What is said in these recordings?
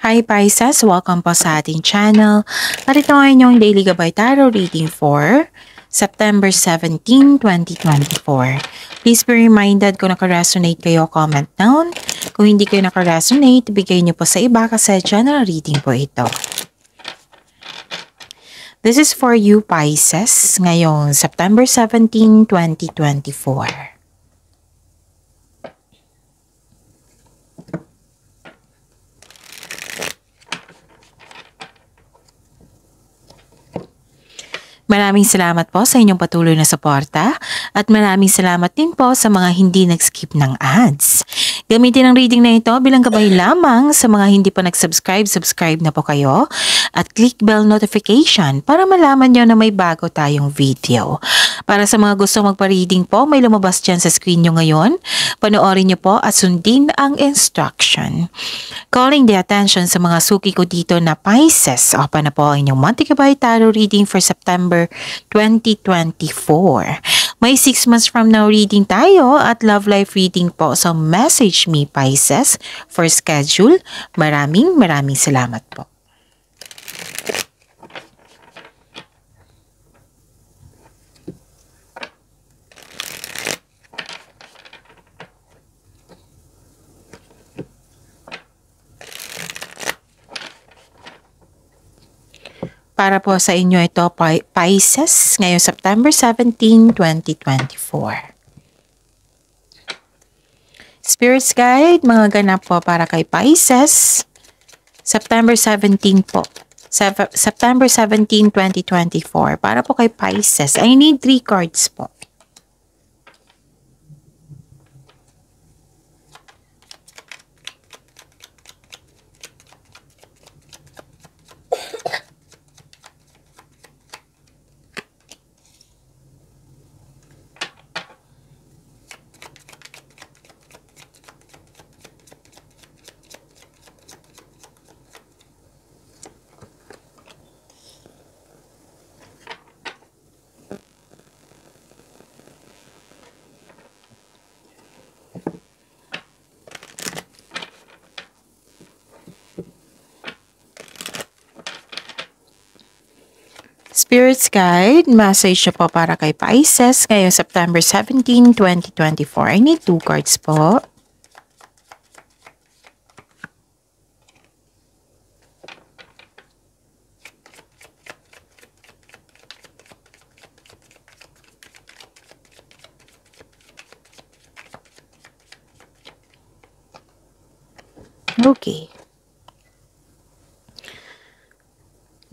Hi Pisces! Welcome po sa ating channel. At ito ang inyong Daily Gabay Tarot Reading for September 17, 2024. Please be reminded kung naka-resonate kayo, comment down. Kung hindi kayo naka-resonate, bigay niyo po sa iba kasi general reading po ito. This is for you Pisces ngayong September 17, 2024. Maraming salamat po sa inyong patuloy na suporta at maraming salamat din po sa mga hindi nag-skip ng ads. Gamitin ang reading na ito bilang gabay lamang sa mga hindi pa nag-subscribe, subscribe na po kayo at click bell notification para malaman nyo na may bago tayong video. Para sa mga gusto magpa-reading po, may lumabas dyan sa screen nyo ngayon. Panoorin nyo po at sundin ang instruction. Calling the attention sa mga suki ko dito na Pisces. Open na po ang inyong Monthly Gabay Tarot Reading for September 2024. May 6 months from now reading tayo at love life reading po. So message me Pisces for schedule. Maraming salamat po. Para po sa inyo ito, Pisces, ngayong September 17, 2024. Spirits Guide, mga ganap po para kay Pisces, September 17 po. September 17, 2024. Para po kay Pisces, I need 3 cards po. Spirits Guide, message po para kay Pisces ngayong September 17, 2024. I need 2 cards po. Okay.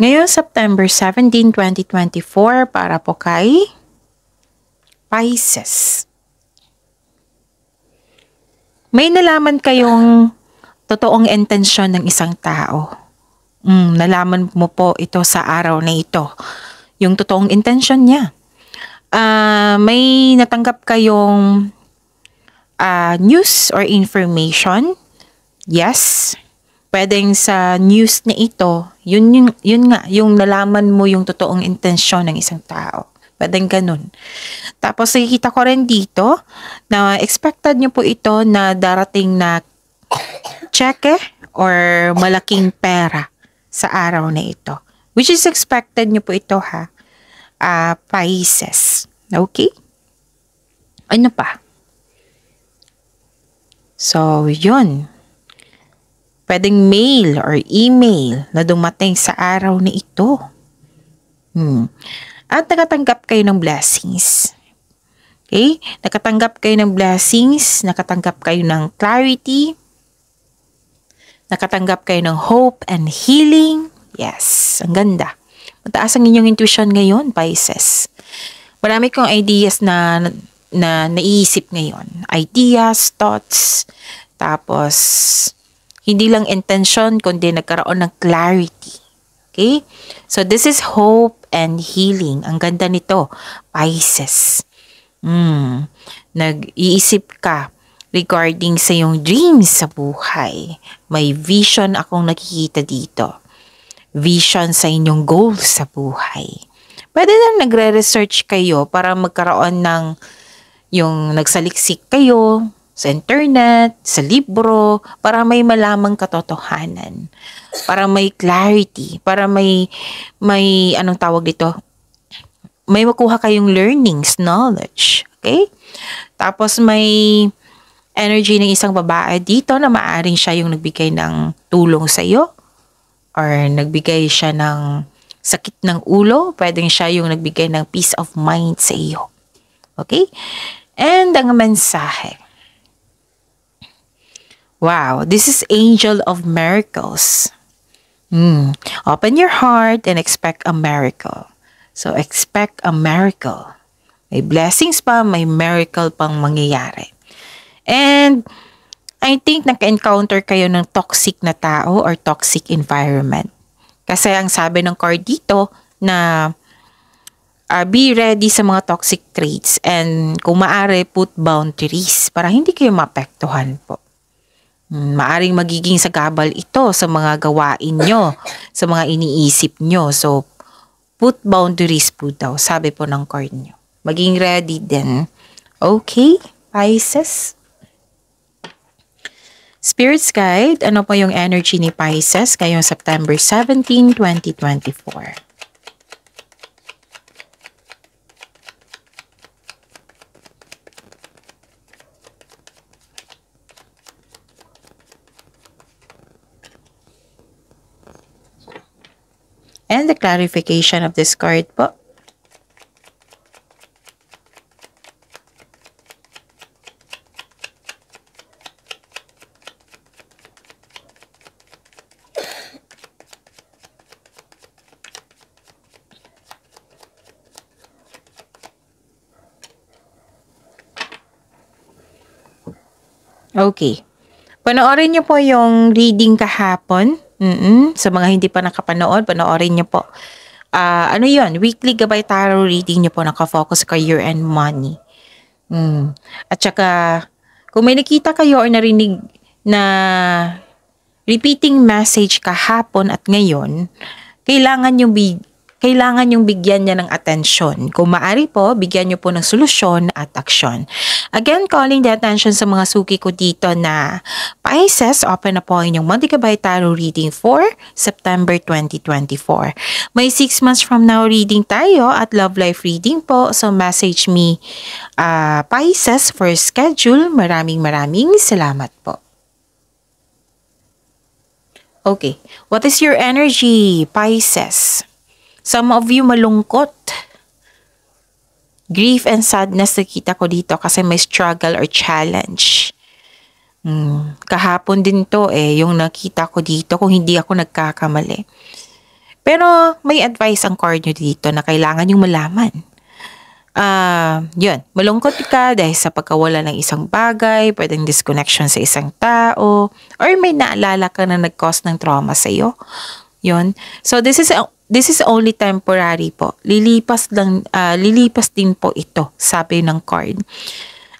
Ngayon, September 17, 2024, para po kay Pisces. May nalaman kayong totoong intensyon ng isang tao. Nalaman mo po ito sa araw na ito. Yung totoong intensyon niya. May natanggap kayong news or information. Yes. Pwedeng sa news na ito, yun nga, yung nalaman mo yung totoong intensyon ng isang tao. Pwedeng ganun. Tapos nakikita ko rin dito na expected nyo po ito na darating na cheque or malaking pera sa araw na ito. Which is expected nyo po ito ha, Pisces. Okay? Ano pa? So, yun. Pwedeng mail or email na dumating sa araw na ito. At nakatanggap kayo ng blessings. Okay? Nakatanggap kayo ng blessings, nakatanggap kayo ng clarity, nakatanggap kayo ng hope and healing. Yes, ang ganda. Mataas ang inyong intuition ngayon, Pisces. Marami kong ideas na naiisip ngayon. Ideas, thoughts, tapos hindi lang intention, kundi nagkaroon ng clarity. Okay? So, this is hope and healing. Ang ganda nito, Pisces. Nag-iisip ka regarding sa iyong dreams sa buhay. May vision akong nakikita dito. Vision sa inyong goals sa buhay. Pwede na nagre-research kayo para magkaroon ng yung nagsaliksik kayo, sa internet, sa libro, para may malamang katotohanan, para may clarity, para may anong tawag dito, may makuha kayong learnings, knowledge. Okay? Tapos may energy ng isang babae dito na maaring siya yung nagbigay ng tulong sa iyo or nagbigay siya ng sakit ng ulo, pwedeng siya yung nagbigay ng peace of mind sa iyo. Okay? And ang mensahe. Wow, this is Angel of Miracles. Open your heart and expect a miracle. So expect a miracle. May blessings pa, may miracle pang mangyayari. And I think naka-encounter kayo ng toxic na tao or toxic environment. Kasi ang sabi ng card dito na be ready sa mga toxic traits and kung maaari put boundaries para hindi kayo maapektuhan po. Maaring magiging sagabal ito sa mga gawain nyo, sa mga iniisip nyo. So, put boundaries po daw, sabi po ng card nyo. Maging ready din. Okay, Pisces? Spirit's Guide, ano po yung energy ni Pisces ngayong September 17, 2024? And the clarification of this card po. Okay. Panoorin niyo po yung reading kahapon. Sa mga hindi pa nakapanood, panoorin niyo po. Ano yun? Weekly Gabay Tarot reading niyo po, nakafocus career and money. At saka, kung may nakita kayo or narinig na repeating message kahapon at ngayon, kailangan yung bigyan niya ng atensyon. Kung maaari po, bigyan niyo po ng solusyon at aksyon. Again, calling the attention sa mga suki ko dito na Pisces, open na po ang inyong Monthly Gabay Tarot reading for September 2024. May 6 months from now reading tayo at love life reading po. So message me Pisces for schedule. Maraming salamat po. Okay, what is your energy, Pisces? Some of you malungkot. Grief and sadness nakita ko dito kasi may struggle or challenge. Kahapon din to yung nakita ko dito kung hindi ako nagkakamali. Pero may advice ang card nyo dito na kailangan yung malaman. Yun, malungkot ka dahil sa pagkawala ng isang bagay, pwedeng disconnection sa isang tao, or may naalala ka na nag-cause ng trauma sa iyo. Yun. So this is only temporary po. Lilipas din po ito, sabi ng card.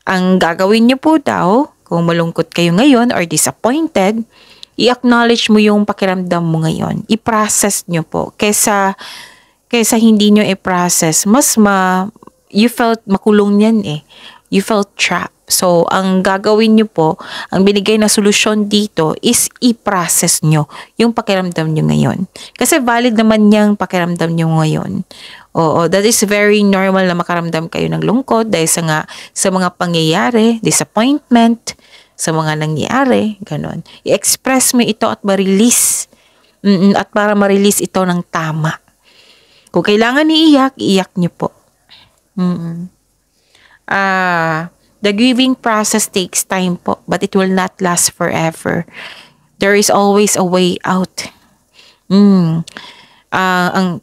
Ang gagawin niyo po daw, kung malungkot kayo ngayon or disappointed, i-acknowledge mo yung pakiramdam mo ngayon. I-process niyo po. Kesa hindi niyo i-process, you felt makulong yan You felt trapped. So, ang gagawin nyo po, ang binigay na solusyon dito is i-process nyo yung pakiramdam nyo ngayon. Kasi valid naman yung pakiramdam nyo ngayon. Oo, that is very normal na makaramdam kayo ng lungkot dahil sa mga pangyayari, disappointment, sa mga nangyayari, ganun. I-express mo ito at ma-release. At para ma-release ito ng tama. Kung kailangan iiyak nyo po. The grieving process takes time po, but it will not last forever. There is always a way out.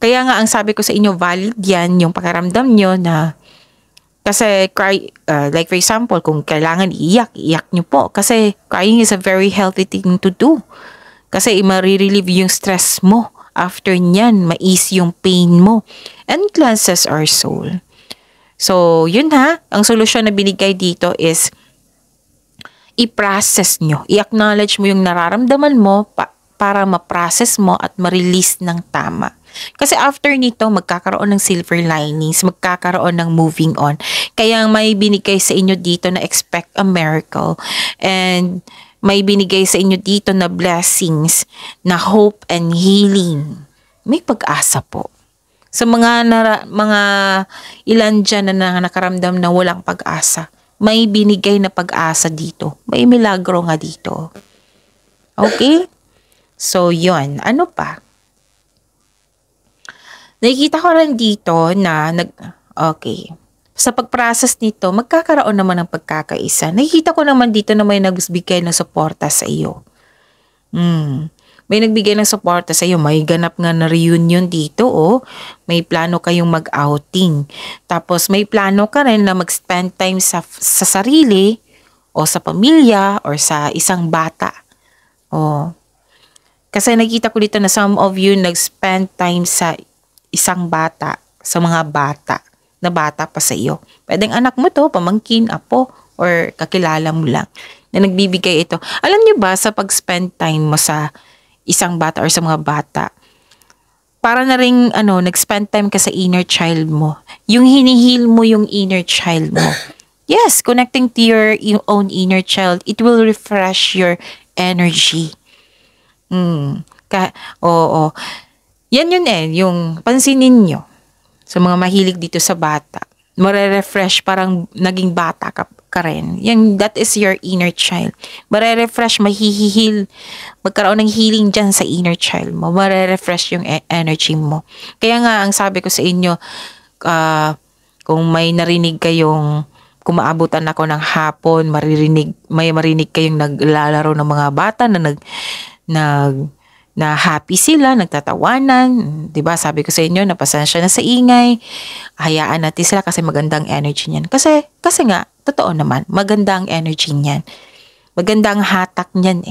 Kaya nga ang sabi ko sa inyo, valid yan yung pakiramdam nyo na kasi like for example, kung kailangan iiyak nyo po. Kasi crying is a very healthy thing to do. Kasi ma-relieve yung stress mo. After nyan, ma-ease yung pain mo. And cleanses our soul. So, yun ang solusyon na binigay dito is i-process nyo. I-acknowledge mo yung nararamdaman mo para ma-process mo at ma-release ng tama. Kasi after nito, magkakaroon ng silver linings, magkakaroon ng moving on. Kaya may binigay sa inyo dito na expect a miracle. And may binigay sa inyo dito na blessings, na hope and healing. May pag-asa po. Sa mga ilan dyan na nakaramdam na walang pag-asa, may binigay na pag-asa dito. May milagro nga dito. Okay? So, yun. Ano pa? Nakikita ko rin dito na okay. Sa pag-process nito, magkakaroon naman ng pagkakaisa. Nakikita ko naman dito na may nagbigay ng suporta sa iyo. May nagbigay ng suporta sa iyo. May ganap nga na reunion dito, oh. May plano kayong mag-outing. Tapos may plano ka rin na mag-spend time sa sarili o sa pamilya or sa isang bata. Oh. Kasi nakita ko dito na some of you nag-spend time sa isang bata, sa mga bata, na bata pa sa iyo. Pwedeng anak mo to, pamangkin, apo, or kakilala mo lang na nagbibigay ito. Alam niyo ba, sa pag-spend time mo sa isang bata or sa mga bata, para na rin, nag-spend time ka sa inner child mo. Yung hinihil mo yung inner child mo. Yes, connecting to your own inner child, it will refresh your energy. Oo. Yan yun yung pansinin nyo sa mga mahilig dito sa bata. Mare-refresh, parang naging bata ka rin. That is your inner child. Mare-refresh, mahihil, magkaroon ng healing dyan sa inner child mo. Mare-refresh yung energy mo. Kaya nga, ang sabi ko sa inyo, kung may narinig kayong, kung maabutan ako ng hapon, may marinig kayong naglalaro ng mga bata na happy sila, nagtatawanan, 'di ba? Sabi ko sa inyo, napasensya na sa ingay. Hayaan natin sila kasi magandang energy niyan. Kasi nga, totoo naman, maganda ang energy niyan. Maganda ang hatak niyan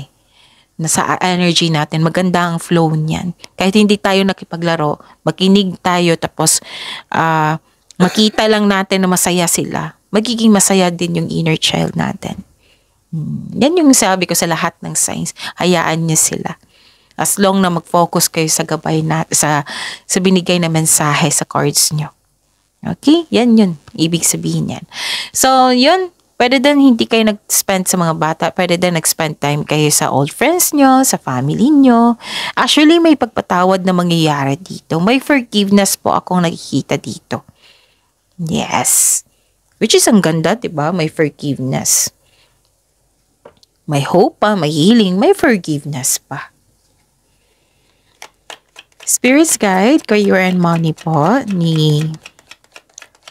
Nasa energy natin, maganda ang flow niyan. Kahit hindi tayo nakipaglaro, makinig tayo tapos makita lang natin na masaya sila. Magiging masaya din yung inner child natin. Yan yung sabi ko sa lahat ng signs. Hayaan niyo sila. As long na mag-focus kayo sa gabay sa binigay na mensahe sa cards nyo. Okay? Yan yun. Ibig sabihin yan. So, yun. Pwede din hindi kayo nag-spend sa mga bata. Pwede din nag-spend time kayo sa old friends nyo, sa family nyo. Actually, may pagpatawad na mangyayari dito. May forgiveness po akong nakikita dito. Yes. Which is ang ganda, diba? May forgiveness. May hope pa, may healing, may forgiveness pa. Spirit's Guide, Career and Money po ni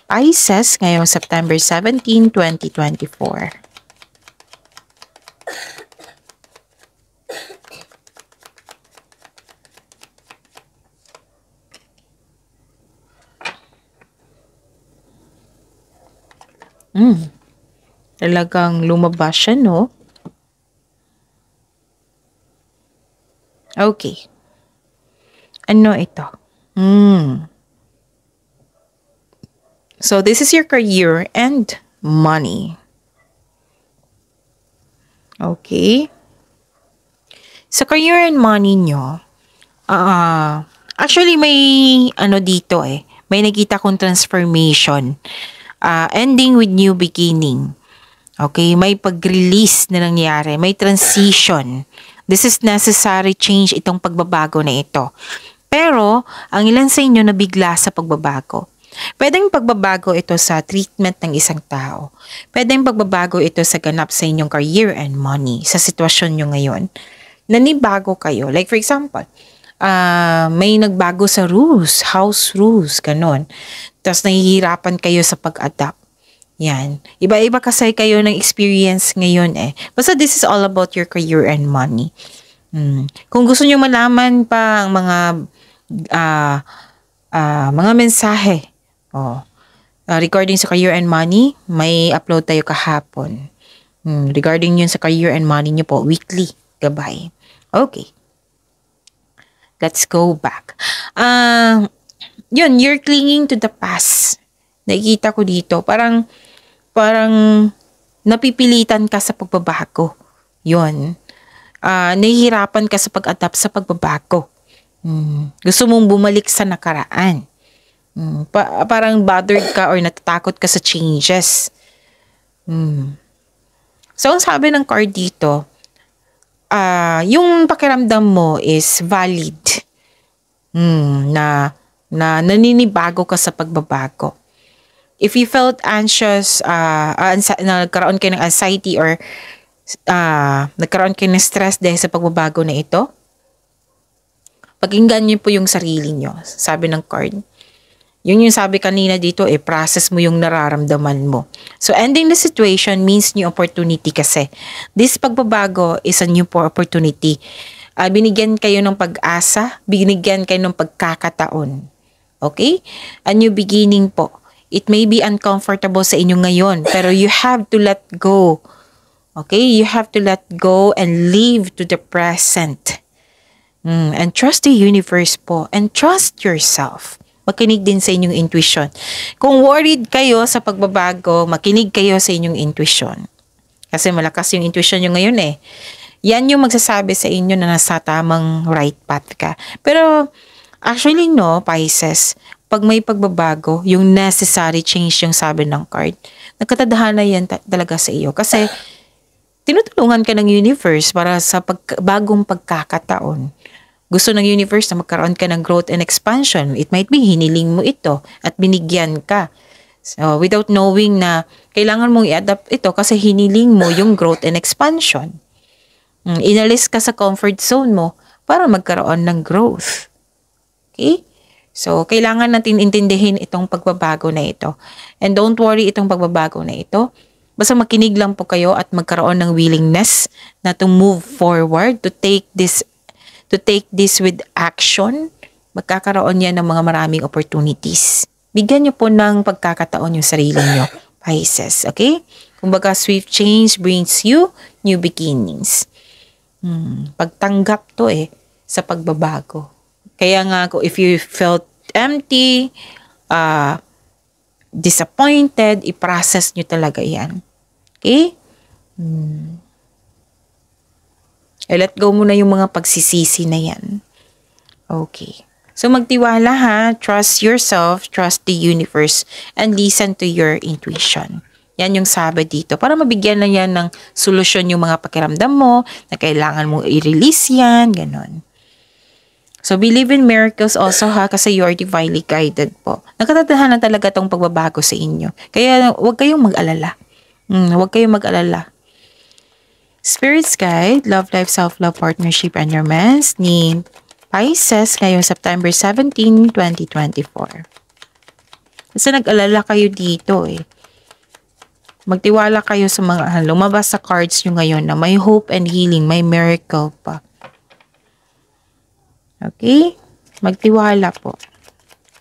Pisces ngayong September 17, 2024. Talagang lumabas siya, no? Okay. Ano ito? So, this is your career and money. Okay. Sa career and money nyo, actually may dito may nakita kong transformation. Ending with new beginning. Okay, may pag-release na nangyari, may transition. This is necessary change, itong pagbabago na ito. Pero, ang ilan sa inyo nabigla sa pagbabago. Pwedeng pagbabago ito sa treatment ng isang tao. Pwedeng pagbabago ito sa ganap sa inyong career and money, sa sitwasyon nyo ngayon. Nanibago kayo. Like for example, may nagbago sa rules, house rules, ganon. Tapos nahihirapan kayo sa pag-adapt. Yan. Iba-iba kasi kayo ng experience ngayon Basta this is all about your career and money. Kung gusto nyo malaman pa ang mga mensahe regarding sa career and money, may upload tayo kahapon. Regarding yun sa career and money nyo po, weekly gabay. Okay. Let's go back. Yun, you're clinging to the past. Nakikita ko dito, parang napipilitan ka sa pagbabago. Yun. Nahihirapan ka sa pag-adapt sa pagbabago. Gusto mong bumalik sa nakaraan. Parang bothered ka or natatakot ka sa changes. So, ang sabi ng card dito, yung pakiramdam mo is valid. Na naninibago ka sa pagbabago. If you felt anxious, nagkaroon kayo ng anxiety or nagkaroon kayo ng stress dahil sa pagbabago na ito, pakinggan niyo po yung sarili niyo, sabi ng card. Yun yung sabi kanina dito, process mo yung nararamdaman mo. So, ending the situation means new opportunity kasi. This pagbabago is a new opportunity. Binigyan kayo ng pag-asa, binigyan kayo ng pagkakataon. Okay? A new beginning po. It may be uncomfortable sa inyo ngayon, pero you have to let go. Okay? You have to let go and live to the present. And trust the universe po. And trust yourself. Makinig din sa inyong intuition. Kung worried kayo sa pagbabago, makinig kayo sa inyong intuition. Kasi malakas yung intuition nyo ngayon Yan yung magsasabi sa inyo na nasa tamang right path ka. Pero actually Pisces, pag may pagbabago, yung necessary change yung sabi ng card, nagkatadhana yan talaga sa iyo. Kasi tinutulungan ka ng universe para sa bagong pagkakataon. Gusto ng universe na magkaroon ka ng growth and expansion. It might be hiniling mo ito at binigyan ka. So, without knowing na kailangan mong i-adapt ito kasi hiniling mo yung growth and expansion. Inalis ka sa comfort zone mo para magkaroon ng growth. Okay? So, kailangan natin intindihin itong pagbabago na ito. And don't worry itong pagbabago na ito. Basta makinig lang po kayo at magkaroon ng willingness na to move forward, to take this with action. Magkakaroon yan ng mga maraming opportunities. Bigyan nyo po ng pagkakataon yung sarili nyo, Pisces. Okay? Kumbaga, swift change brings you new beginnings. Pagtanggap to sa pagbabago. Kaya nga, if you felt empty, disappointed, i-process nyo talaga yan. Okay? Let go mo na yung mga pagsisisi na yan. Okay. So, magtiwala trust yourself, trust the universe, and listen to your intuition. Yan yung sabi dito. Para mabigyan na yan ng solusyon yung mga pakiramdam mo na kailangan mong i-release yan, ganon. So, believe in miracles also kasi you are divinely guided po. Nakatatahanan talaga tong pagbabago sa inyo. Kaya huwag kayong mag-alala. Huwag kayong mag-alala. Spirit's Guide, Love Life, Self-Love, Partnership, and Romance ni Pisces ngayong September 17, 2024. Kasi nag-alala kayo dito Magtiwala kayo sa mga lumabas sa cards nyo ngayon na may hope and healing, may miracle pa. Okay? Magtiwala po.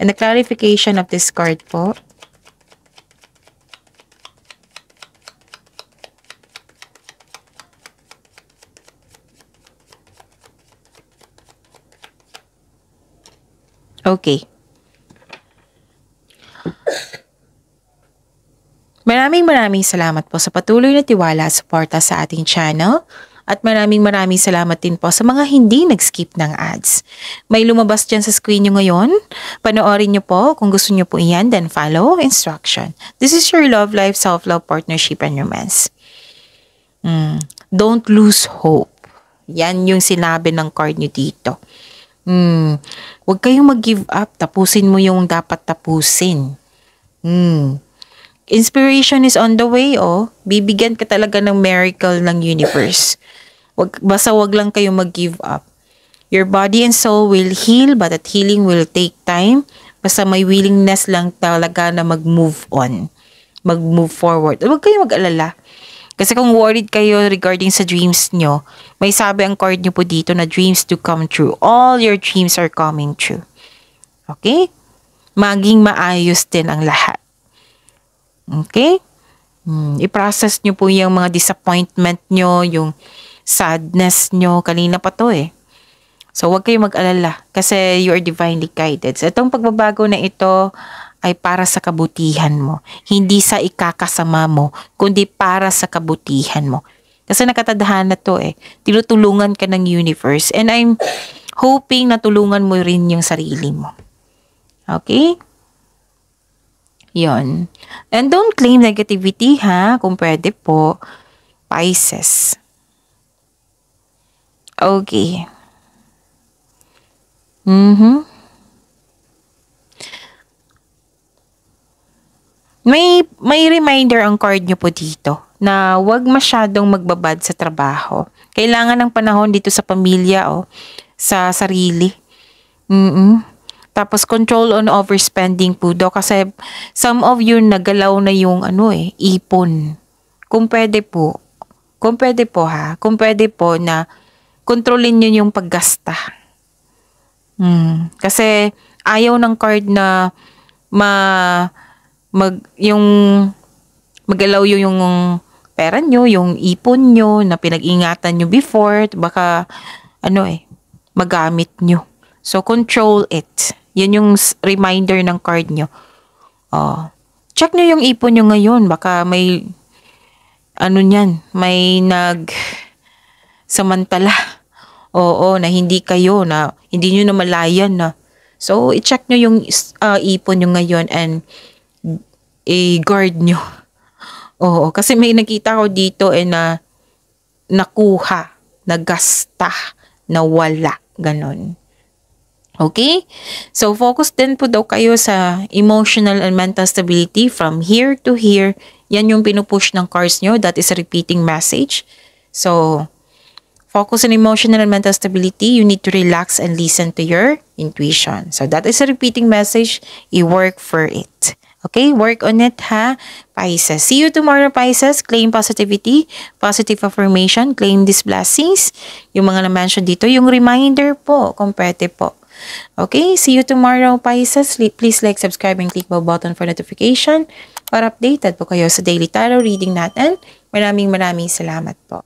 And the clarification of this card po. Okay. Maraming salamat po sa patuloy na tiwala at suporta sa ating channel. At maraming salamat din po sa mga hindi nag-skip ng ads. May lumabas dyan sa screen nyo ngayon. Panoorin nyo po kung gusto nyo po iyan, then follow instruction. This is your love life, self-love, partnership, and romance. Don't lose hope. Yan yung sinabi ng card nyo dito. Huwag kayong mag-give up. Tapusin mo yung dapat tapusin. Inspiration is on the way, Bibigyan ka talaga ng miracle ng universe. Basta wag lang kayo mag-give up. Your body and soul will heal, but that healing will take time. Basta may willingness lang talaga na mag-move on. Mag-move forward. Huwag kayong mag-alala. Kasi kung worried kayo regarding sa dreams nyo, may sabi ang card nyo po dito na dreams to come true. All your dreams are coming true. Okay? Maging maayos din ang lahat. Okay? I-process nyo po yung mga disappointment nyo, yung sadness nyo. Kanina pa to So, huwag kayong mag-alala kasi you are divinely guided. So, itong pagbabago na ito ay para sa kabutihan mo. Hindi sa ikakasama mo, kundi para sa kabutihan mo. Kasi nakatadhana to Tinutulungan ka ng universe. And I'm hoping na tulungan mo rin yung sarili mo. Okay? Yon. And don't claim negativity ha, kung pwede po, Pisces. Okay. May reminder ang card nyo po dito na huwag masyadong magbabad sa trabaho. Kailangan ng panahon dito sa pamilya o sa sarili. Tapos control on overspending po daw kasi some of you nagalaw na yung ipon. Kung pwede po ha, kung pwede po na kontrolin nyo yung paggasta. Kasi ayaw ng card na magalaw yung pera nyo, yung ipon nyo na pinag-ingatan nyo before, baka magamit nyo. So control it. Yan yung reminder ng card nyo. Check nyo yung ipon nyo ngayon. Baka may may samantala. Na hindi nyo na malayan na. So, i-check nyo yung ipon nyo ngayon and i-guard nyo. Kasi may nakita ko dito na nakuha, nagasta, nawala, ganon. Okay? So, focus din po daw kayo sa emotional and mental stability from here to here. Yan yung pinupush ng cards nyo. That is a repeating message. So, focus on emotional and mental stability. You need to relax and listen to your intuition. So, that is a repeating message. I-work for it. Okay? Work on it, ha? Pisces. See you tomorrow, Pisces. Claim positivity, positive affirmation, claim these blessings. Yung mga na-mention dito, yung reminder po, kung pwede po. Okay? See you tomorrow, Pisces. Please like, subscribe, and click the button for notification para updated po kayo sa daily tarot reading natin. Maraming salamat po.